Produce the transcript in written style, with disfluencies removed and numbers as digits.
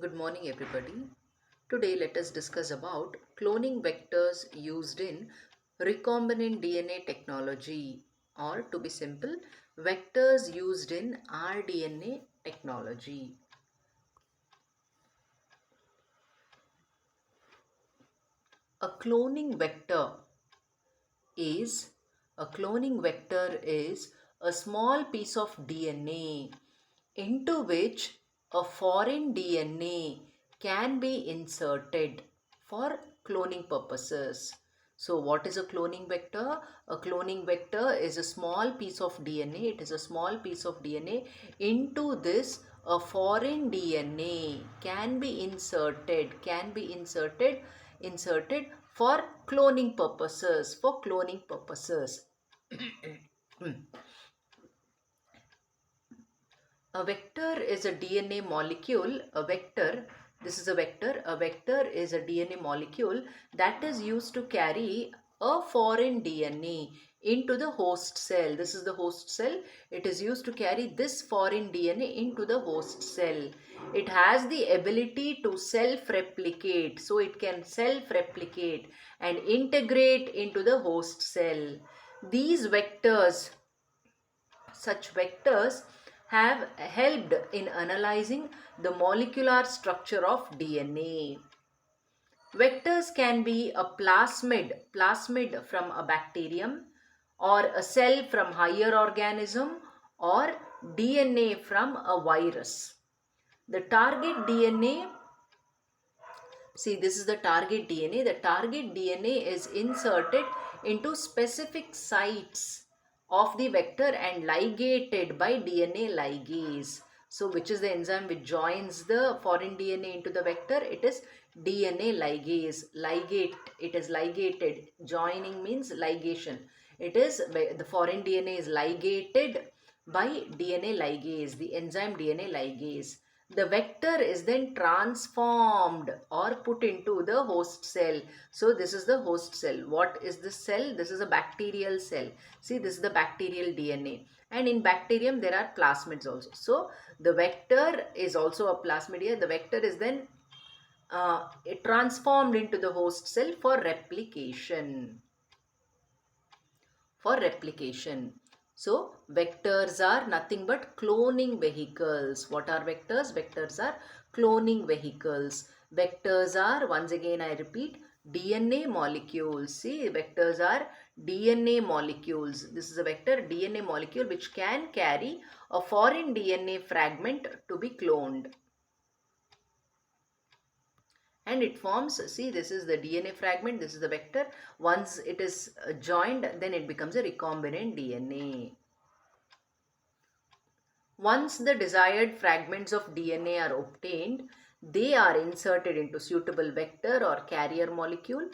Good morning, everybody. Today, let us discuss about cloning vectors used in recombinant DNA technology, or to be simple, vectors used in rDNA technology. A cloning vector is a cloning vector is a small piece of DNA into which a foreign DNA can be inserted for cloning purposes. So what is a cloning vector? A cloning vector is a small piece of DNA. It is a small piece of DNA. Into this, a foreign DNA can be inserted for cloning purposes. A vector is a DNA molecule. A vector is a DNA molecule that is used to carry a foreign DNA into the host cell. This is the host cell. It is used to carry this foreign DNA into the host cell. It has the ability to self-replicate. So it can self-replicate and integrate into the host cell. These vectors Such vectors have helped in analyzing the molecular structure of DNA. Vectors can be a plasmid from a bacterium, or a cell from higher organism, or DNA from a virus. The target DNA, see, this is the target DNA. The target DNA is inserted into specific sites of the vector and ligated by DNA ligase. So which is the enzyme which joins the foreign DNA into the vector? It is DNA ligase. It is ligated. Joining means ligation. The foreign DNA is ligated by DNA ligase, the enzyme DNA ligase. The vector is then transformed or put into the host cell. So this is the host cell. What is this cell? This is a bacterial cell. See, this is the bacterial DNA. And in bacterium, there are plasmids also. So the vector is also a plasmidia. The vector is then transformed into the host cell for replication. So vectors are nothing but cloning vehicles. What are vectors? Vectors are cloning vehicles. Vectors are, once again I repeat, DNA molecules. See, vectors are DNA molecules. This is a vector DNA molecule which can carry a foreign DNA fragment to be cloned. And it forms, see, this is the DNA fragment, this is the vector. Once it is joined, then it becomes a recombinant DNA. Once the desired fragments of DNA are obtained, they are inserted into suitable vector or carrier molecule